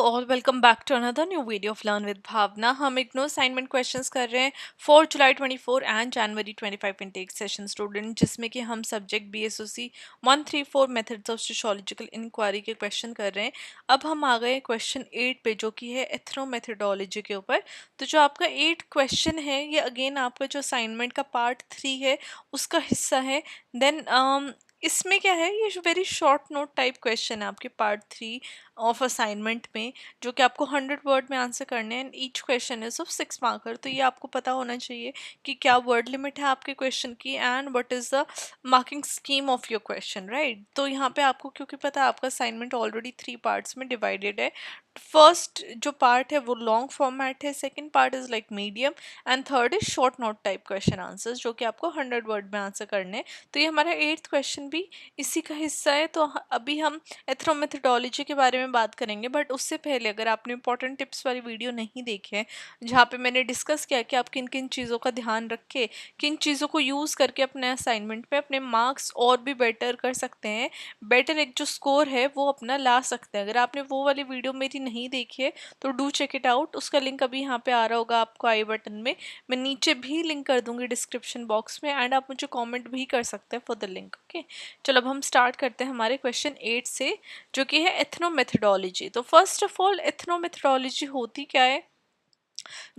All welcome back to another new video of learn with Bhavana. हम IGNOU assignment questions कर रहे हैं for July 24 and January 25 intake session student, जिसमें कि हम subject BSOC 134 methods of sociological inquiry के question कर रहे हैं। अब हम आ गए क्वेश्चन 8 पे, जो कि है एथनो मेथडोलॉजी के ऊपर। तो जो आपका 8 क्वेश्चन है ये अगेन आपका जो असाइनमेंट का पार्ट 3 है उसका हिस्सा है। देन इसमें क्या है, ये very short note type question है आपके पार्ट 3 ऑफ असाइनमेंट में, जो कि आपको 100 वर्ड में आंसर करने हैं। Each question is of 6 marker. तो ये आपको पता होना चाहिए कि क्या वर्ड लिमिट है आपके क्वेश्चन की and what is the marking scheme of your question, right. तो यहाँ पे आपको क्योंकि पता है आपका असाइनमेंट ऑलरेडी 3 पार्ट्स में डिवाइडेड है। फर्स्ट जो पार्ट है वो लॉन्ग फॉर्मेट है, second part is like medium and third is short note type question answers, जो कि आपको 100 वर्ड में आंसर करने हैं। तो ये हमारा 8th क्वेश्चन भी इसी का हिस्सा है। तो अभी हम एथनो मेथडोलॉजी के बारे में बात करेंगे, बट उससे पहले अगर आपने इंपॉर्टेंट टिप्स वाली वीडियो नहीं देखी है जहाँ पे मैंने डिस्कस किया कि आप किन किन चीज़ों का ध्यान रखें, किन चीज़ों को यूज़ करके अपने असाइनमेंट में अपने मार्क्स और भी बेटर कर सकते हैं, बेटर एक जो स्कोर है वो अपना ला सकते हैं। अगर आपने वो वाली वीडियो मेरी नहीं देखी है तो डू चेक इट आउट। उसका लिंक अभी यहाँ पे आ रहा होगा आपको आई बटन में, मैं नीचे भी लिंक कर दूंगी डिस्क्रिप्शन बॉक्स में, एंड आप मुझे कमेंट भी कर सकते हैं फॉर द लिंक। ओके, चलो अब हम स्टार्ट करते हैं हमारे क्वेश्चन 8 से, जो कि है एथनो मेथडोलॉजी। तो first of all ethno methodology होती क्या है?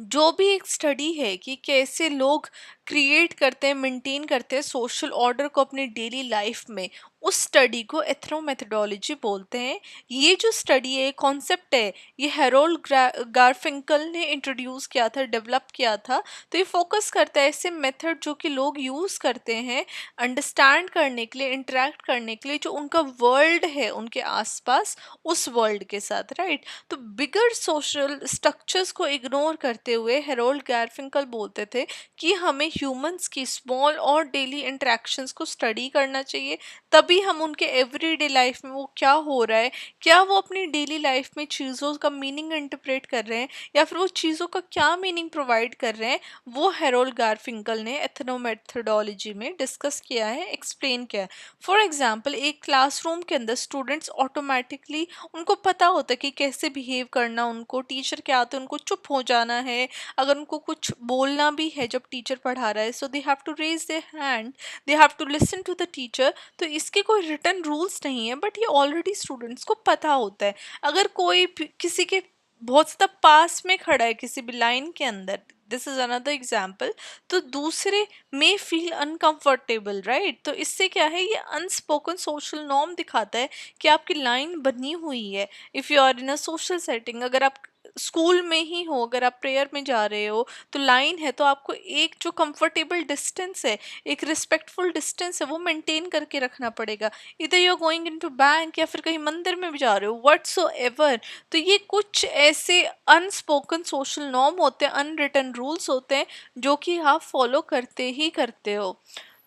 जो भी एक स्टडी है कि कैसे लोग क्रिएट करते हैं, मेंटेन करते हैं सोशल ऑर्डर को अपनी डेली लाइफ में, उस स्टडी को एथनो मेथडोलॉजी बोलते हैं। ये जो स्टडी है, कॉन्सेप्ट है, ये हेरोल्ड गारफिंकल ने इंट्रोड्यूस किया था, डेवलप किया था। तो ये फोकस करता है ऐसे मेथड जो कि लोग यूज़ करते हैं अंडरस्टैंड करने के लिए, इंटरेक्ट करने के लिए, जो उनका वर्ल्ड है उनके आसपास, उस वर्ल्ड के साथ, राइट। तो बिगर सोशल स्ट्रक्चर्स को इग्नोर करते हुए हेरोल्ड गारफिंकल बोलते थे कि हमें ह्यूमंस की स्मॉल और डेली इंटरेक्शंस को स्टडी करना चाहिए, तभी हम उनके एवरीडे लाइफ में वो क्या हो रहा है, क्या वो अपनी डेली लाइफ में चीज़ों का मीनिंग इंटरप्रेट कर रहे हैं या फिर वो चीज़ों का क्या मीनिंग प्रोवाइड कर रहे हैं, वो हेरोल्ड गारफिंकल ने एथनो मेथडोलॉजी में डिस्कस किया है, एक्सप्लेन किया है। फॉर एग्जाम्पल, एक क्लासरूम के अंदर स्टूडेंट्स ऑटोमेटिकली, उनको पता होता है कि कैसे बिहेव करना, उनको टीचर क्या आते हैं उनको चुप हो जाना है, अगर उनको कुछ बोलना भी है जब टीचर पढ़ा रहा है, so they have to raise their hand, they have to listen to the teacher. तो इसके कोई रिटन रूल्स नहीं है, बट ये ऑलरेडी स्टूडेंट्स को पता होता है। अगर कोई किसी के बहुत ज़्यादा पास में खड़ा है किसी भी लाइन के अंदर, दिस इज अनदर एग्जाम्पल, तो दूसरे मे फील अनकंफर्टेबल, राइट। तो इससे क्या है, ये अनस्पोकन सोशल नॉर्म दिखाता है कि आपकी लाइन बनी हुई है। If you are in a social setting, अगर आप स्कूल में ही हो, अगर आप प्रेयर में जा रहे हो तो लाइन है, तो आपको एक जो कंफर्टेबल डिस्टेंस है, एक रिस्पेक्टफुल डिस्टेंस है, वो मेंटेन करके रखना पड़ेगा। इधर you are going into bank या फिर कहीं मंदिर में भी जा रहे हो, व्हाटसोएवर। तो ये कुछ ऐसे अनस्पोकन सोशल नॉर्म होते हैं, अनरिटन रूल्स होते हैं, जो कि आप फॉलो करते ही करते हो।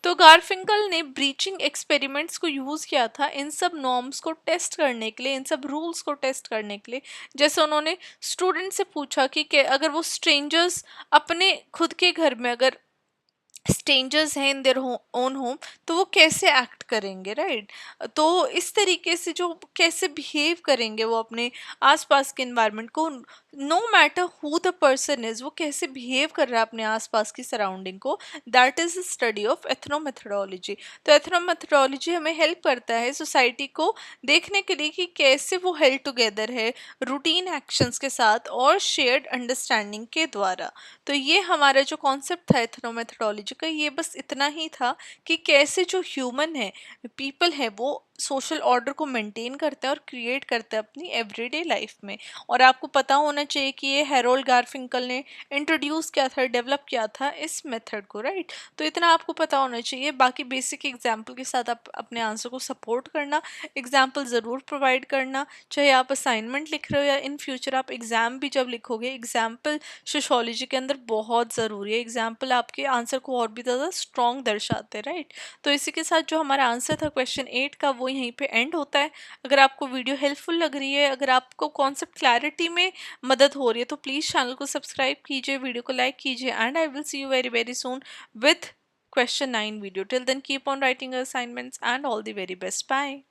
तो गारफिंकल ने ब्रीचिंग एक्सपेरिमेंट्स को यूज़ किया था इन सब नॉर्म्स को टेस्ट करने के लिए, इन सब रूल्स को टेस्ट करने के लिए। जैसे उन्होंने स्टूडेंट से पूछा कि अगर वो स्ट्रेंजर्स अपने खुद के घर में, अगर स्ट्रेंजर्स हैं इन देयर ओन होम, तो वो कैसे एक्ट करेंगे, राइट। तो इस तरीके से जो कैसे बिहेव करेंगे वो अपने आसपास के इन्वायरमेंट को, no matter who the person is, वो कैसे बिहेव कर रहा है अपने आसपास की सराउंडिंग को, that is study of ethno methodology. तो एथनो मेथडोलॉजी हमें हेल्प करता है सोसाइटी को देखने के लिए कि कैसे वो हेल्ड टुगेदर है रूटीन एक्शंस के साथ और शेयर्ड अंडरस्टैंडिंग के द्वारा। तो ये हमारा जो कॉन्सेप्ट था एथनो मेथडोलॉजी का, ये बस इतना ही था कि कैसे जो ह्यूमन है, पीपल है, वो सोशल ऑर्डर को मेंटेन करते हैं और क्रिएट करते हैं अपनी एवरीडे लाइफ में। और आपको पता होना चाहिए कि ये हेरोल्ड गारफिंकल ने इंट्रोड्यूस किया था, डेवलप किया था इस मेथड को, राइट। तो इतना आपको पता होना चाहिए। बाकी बेसिक एग्जाम्पल के साथ आप अपने आंसर को सपोर्ट करना, एग्जाम्पल ज़रूर प्रोवाइड करना, चाहे आप असाइनमेंट लिख रहे हो या इन फ्यूचर आप एग्ज़ाम भी जब लिखोगे, एग्जाम्पल सोशियोलॉजी के अंदर बहुत ज़रूरी है। एग्जाम्पल आपके आंसर को और भी ज़्यादा स्ट्रॉन्ग दर्शाते हैं, राइट। तो इसी के साथ जो हमारा आंसर था क्वेश्चन 8 का, वो यहीं पे एंड होता है। अगर आपको वीडियो हेल्पफुल लग रही है, अगर आपको कॉन्सेप्ट क्लैरिटी में मदद हो रही है, तो प्लीज़ चैनल को सब्सक्राइब कीजिए, वीडियो को लाइक कीजिए, and I will see you very very soon with question 9 video. Till then, keep on writing your assignments and all the very best. Bye.